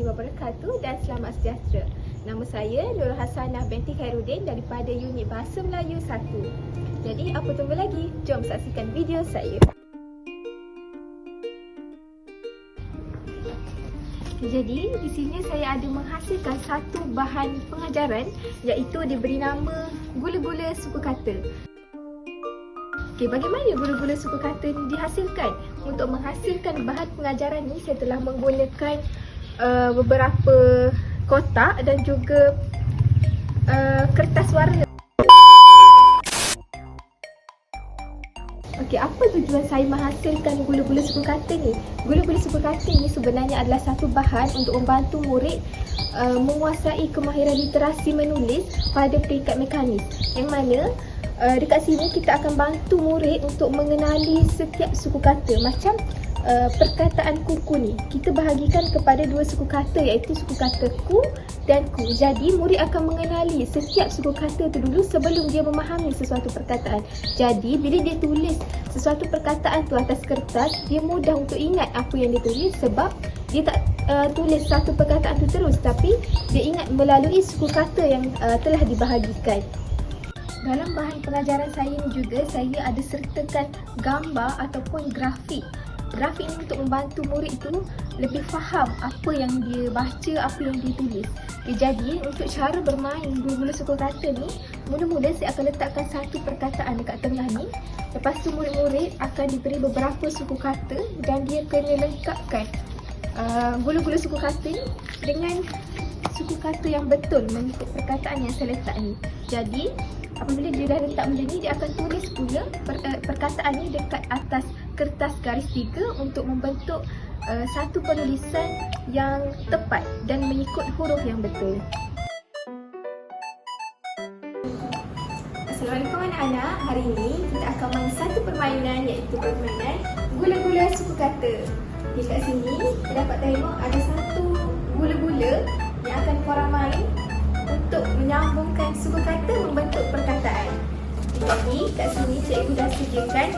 wabarakatuh dan selamat sejahtera. Nama saya Nurul Hasanah binti Khairuddin daripada unit Bahasa Melayu 1. Jadi apa tunggu lagi? Jom saksikan video saya. Jadi di sini saya ada menghasilkan satu bahan pengajaran iaitu diberi nama gula-gula suku kata. Okey, bagaimana gula-gula suku kata ni dihasilkan? Untuk menghasilkan bahan pengajaran ni saya telah menggunakan beberapa kotak dan juga kertas warna. Okey, apa tujuan saya menghasilkan gula-gula suku kata ni? Gula-gula suku kata ni sebenarnya adalah satu bahan untuk membantu murid menguasai kemahiran literasi menulis pada peringkat mekanis. Yang mana dekat sini kita akan bantu murid untuk mengenali setiap suku kata. Macam perkataan kuku ni, kita bahagikan kepada dua suku kata iaitu suku kata ku dan ku. Jadi murid akan mengenali setiap suku kata tu dulu sebelum dia memahami sesuatu perkataan. Jadi bila dia tulis sesuatu perkataan tu atas kertas, dia mudah untuk ingat apa yang dia tulis sebab dia tak tulis satu perkataan tu terus, tapi dia ingat melalui suku kata yang telah dibahagikan. Dalam bahan pengajaran saya ni juga saya ada sertakan gambar ataupun grafik. Grafik ini untuk membantu murid itu lebih faham apa yang dia baca, apa yang dia tulis. Okay, jadi untuk cara bermain gula-gula suku kata ni, mula-mula saya akan letakkan satu perkataan dekat tengah ni. Lepas tu murid-murid akan diberi beberapa suku kata dan dia kena lengkapkan gula-gula suku kata ni dengan suku kata yang betul mengikut perkataan yang saya letak ni. Jadi apabila dia dah letak macam ni, dia akan tulis pula perkataan ni dekat atas kertas garis 3 untuk membentuk satu penulisan yang tepat dan mengikut huruf yang betul. Assalamualaikum anak-anak. Hari ini kita akan main satu permainan iaitu permainan gula-gula suku kata. Di kat sini kita dapat tengok ada satu gula-gula yang akan korang main untuk menyambungkan suku kata membentuk perkataan. Jadi kat sini cikgu dah sediakan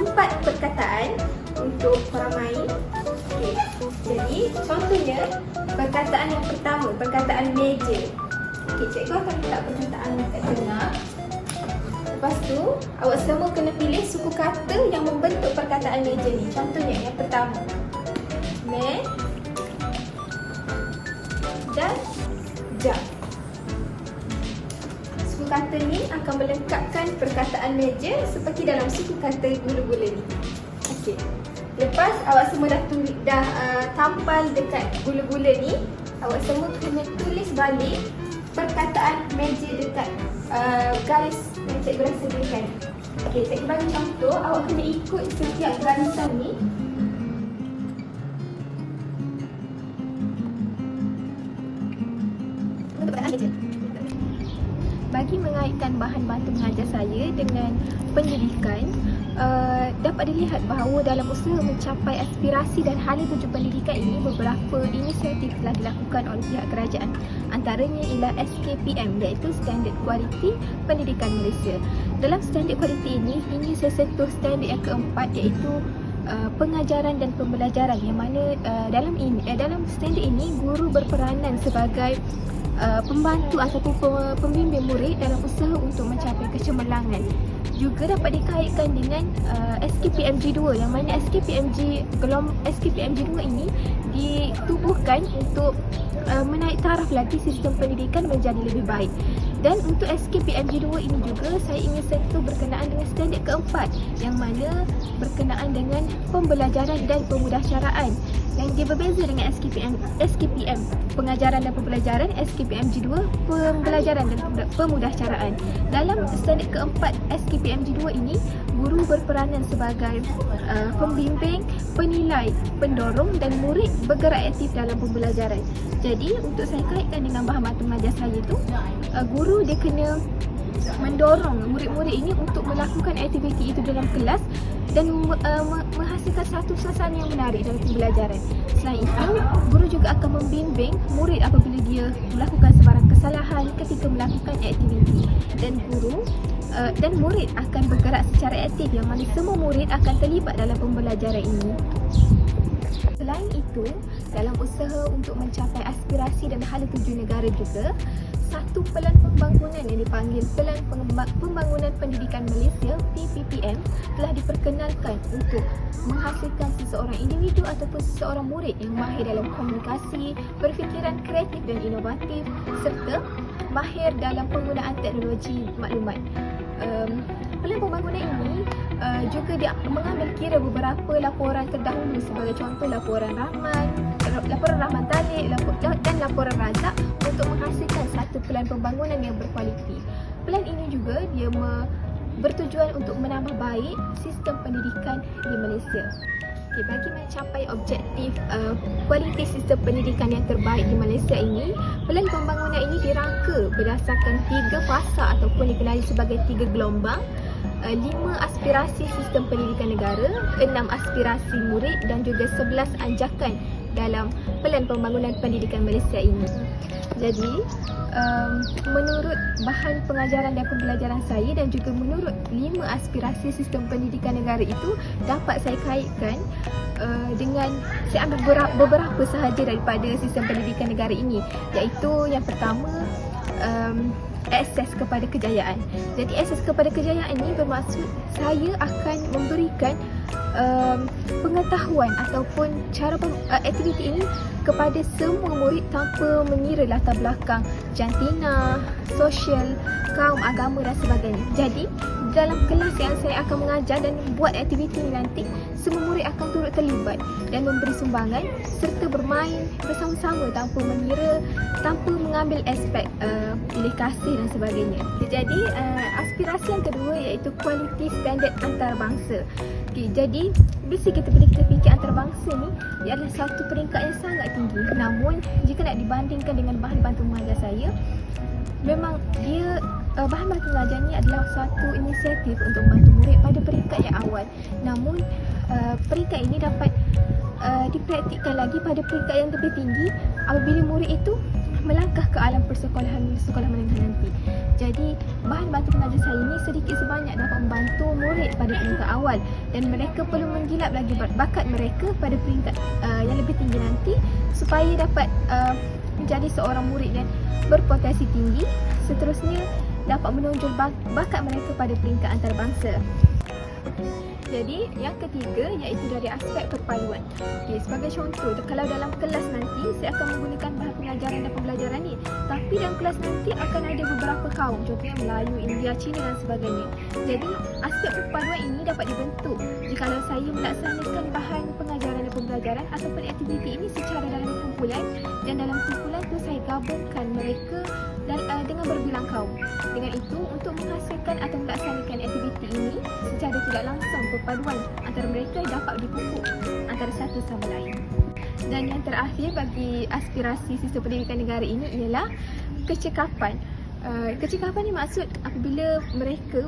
4 perkataan untuk korang main. Okey. Jadi contohnya perkataan yang pertama, perkataan meja. Okey, cikgu akan letak perkataan kat tengah. Lepas tu awak semua kena pilih suku kata yang membentuk perkataan meja ni. Contohnya yang pertama, me dan ja. Suku kata ni akan melengkapkan perkataan meja seperti dalam suku kata gula-gula ni. Okey. Lepas awak semua dah tampal dekat gula-gula ni, awak semua kena tulis balik perkataan meja dekat garis yang cikgu dah sediakan. Okey, cikgu bagi contoh, awak kena ikut setiap garisan ni. Bagi mengaitkan bahan bantu mengajar saya dengan pendidikan, dapat dilihat bahawa dalam usaha mencapai aspirasi dan hala tuju pendidikan ini, beberapa inisiatif telah dilakukan oleh pihak kerajaan. Antaranya ialah SKPM iaitu Standard Kualiti Pendidikan Malaysia. Dalam standard kualiti ini saya sentuh standard yang keempat iaitu pengajaran dan pembelajaran, yang mana dalam standard ini guru berperanan sebagai pembantu ataupun pembimbing murid dalam usaha untuk mencapai kecemerlangan. Juga dapat dikaitkan dengan SKPMG 2, yang mana SKPMG 2 ini ditubuhkan untuk menaik taraf lagi sistem pendidikan menjadi lebih baik. Dan untuk SKPMG 2 ini juga saya ingin sentuh berkenaan dengan standard keempat, yang mana berkenaan dengan pembelajaran dan pemudahcaraan. Yang dia berbeza dengan SKPM pengajaran dan pembelajaran, SKPMG 2 pembelajaran dan pemudahcaraan. Dalam standard keempat SKPMG 2 ini, guru berperanan sebagai pembimbing, penilai, pendorong dan murid bergerak aktif dalam pembelajaran. Jadi untuk saya kaitkan dengan bahan bantu mengajar saya tu, guru dia kena mendorong murid-murid ini untuk melakukan aktiviti itu dalam kelas dan menghasilkan satu suasana yang menarik dalam pembelajaran. Selain itu, guru juga akan membimbing murid apabila dia melakukan sebarang kesalahan ketika melakukan aktiviti, dan murid akan bergerak secara aktif, yang mana semua murid akan terlibat dalam pembelajaran ini. Selain itu, dalam usaha untuk mencapai aspirasi dan hala tuju negara juga, satu pelan pembangunan yang dipanggil Pelan Pembangunan Pendidikan Malaysia (PPPM) telah diperkenalkan untuk menghasilkan seseorang individu ataupun seseorang murid yang mahir dalam komunikasi, berfikiran kreatif dan inovatif serta mahir dalam penggunaan teknologi maklumat. Pelan pembangunan ini juga dia mengambil kira beberapa laporan terdahulu, sebagai contoh laporan Rahman Talib dan laporan Razak, untuk menghasilkan satu pelan pembangunan yang berkualiti. Pelan ini juga dia bertujuan untuk menambah baik sistem pendidikan di Malaysia. Bagi mencapai objektif kualiti sistem pendidikan yang terbaik di Malaysia ini, pelan pembangunan ini dirangka berdasarkan 3 fasa ataupun dikenali sebagai 3 gelombang, 5 aspirasi sistem pendidikan negara, 6 aspirasi murid dan juga 11 anjakan dalam pelan pembangunan pendidikan Malaysia ini. Jadi, menurut bahan pengajaran dan pembelajaran saya dan juga menurut 5 aspirasi sistem pendidikan negara itu, dapat saya kaitkan dengan, saya ambil beberapa sahaja daripada sistem pendidikan negara ini, iaitu yang pertama, akses kepada kejayaan. Jadi akses kepada kejayaan ini bermaksud saya akan memberikan pengetahuan ataupun cara aktiviti ini kepada semua murid tanpa mengira latar belakang jantina, sosial, kaum, agama dan sebagainya. Jadi dalam kelas yang saya akan mengajar dan buat aktiviti ini nanti, semua murid akan turut terlibat dan memberi sumbangan serta bermain bersama-sama tanpa mengira, tanpa mengambil aspek pilih kasih dan sebagainya. Jadi aspirasi yang kedua iaitu kualiti standard antarabangsa. Jadi bila kita fikir antarabangsa ni, ia adalah satu peringkat yang sangat tinggi. Namun jika nak dibandingkan dengan bahan bantu mengajar saya, memang dia bahan bantu mengajar ni adalah satu inisiatif untuk membantu murid pada peringkat yang awal. Namun peringkat ini dapat dipraktikkan lagi pada peringkat yang lebih tinggi apabila murid itu melangkah ke alam persekolahan sekolah menengah nanti. Jadi bahan bantu mengajar saya ini sedikit sebanyak dapat membantu murid pada peringkat awal dan mereka perlu menggilap lagi bakat mereka pada peringkat yang lebih tinggi nanti supaya dapat menjadi seorang murid yang berpotensi tinggi, seterusnya dapat menonjol bakat mereka pada peringkat antarabangsa. Jadi yang ketiga iaitu dari aspek perpaduan. Sebagai contoh, kalau dalam kelas nanti saya akan menggunakan bahan pengajaran dan pembelajaran ni, tapi dalam kelas nanti akan ada beberapa kaum, contohnya Melayu, India, Cina dan sebagainya. Jadi aspek perpaduan ini dapat dibentuk jikalau saya melaksanakan bahan pengajaran dan pembelajaran ataupun aktiviti ini secara dalam kumpulan, dan dalam kumpulan tu saya gabungkan mereka dengan berbilang kaum. Dengan itu, untuk menghasilkan atau melaksanakan aktiviti ini secara tidak langsung, perpaduan antara mereka dapat dipupuk antara satu sama lain. Dan yang terakhir bagi aspirasi sistem pendidikan negara ini ialah kecekapan. Kecekapan ni maksud apabila mereka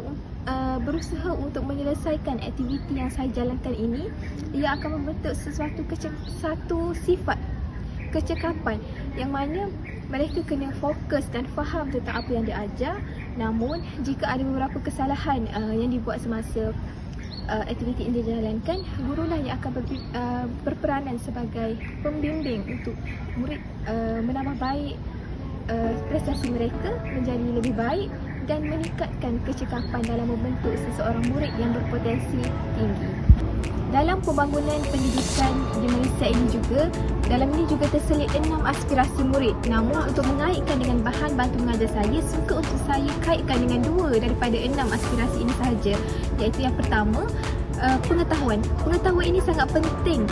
berusaha untuk menyelesaikan aktiviti yang saya jalankan ini, ia akan membentuk satu sifat kecekapan yang mana mereka kena fokus dan faham tentang apa yang diajar. Namun jika ada beberapa kesalahan yang dibuat semasa aktiviti ini dijalankan, gurulah yang akan berperanan sebagai pembimbing untuk murid menambah baik prestasi mereka menjadi lebih baik dan meningkatkan kecekapan dalam membentuk seseorang murid yang berpotensi tinggi. Dalam pembangunan pendidikan di Malaysia ini juga, dalam ini juga terselit 6 aspirasi murid. Namun untuk mengaitkan dengan bahan bantu mengajar saya, suka untuk saya kaitkan dengan 2 daripada 6 aspirasi ini sahaja, iaitu yang pertama, pengetahuan. Pengetahuan ini sangat penting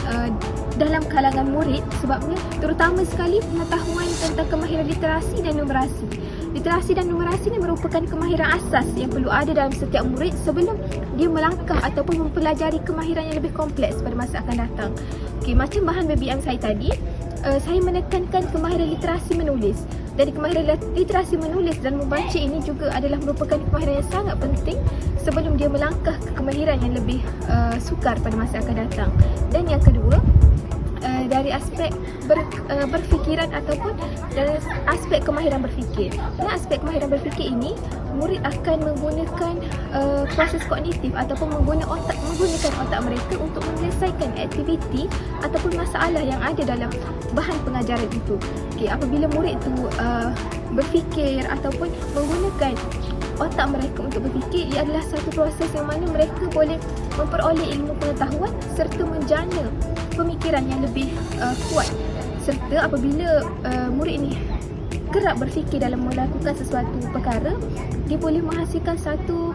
dalam kalangan murid sebabnya terutama sekali pengetahuan tentang kemahiran literasi dan numerasi. Literasi dan numerasi ini merupakan kemahiran asas yang perlu ada dalam setiap murid sebelum dia melangkah ataupun mempelajari kemahiran yang lebih kompleks pada masa akan datang. Macam bahan BBM saya tadi, saya menekankan kemahiran literasi menulis. Dan kemahiran literasi menulis dan membaca ini juga adalah merupakan kemahiran yang sangat penting sebelum dia melangkah ke kemahiran yang lebih sukar pada masa akan datang. Dan yang kedua, dari aspek berfikiran ataupun dari aspek kemahiran berfikir. Dalam aspek kemahiran berfikir ini, murid akan menggunakan proses kognitif ataupun menggunakan otak mereka untuk menyelesaikan aktiviti ataupun masalah yang ada dalam bahan pengajaran itu. Okey, apabila murid itu berfikir ataupun menggunakan otak mereka untuk berfikir, ia adalah satu proses yang mana mereka boleh memperoleh ilmu pengetahuan serta menjana pemikiran yang lebih kuat. Serta apabila murid ini kerap berfikir dalam melakukan sesuatu perkara, dia boleh menghasilkan satu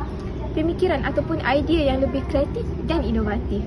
pemikiran ataupun idea yang lebih kreatif dan inovatif.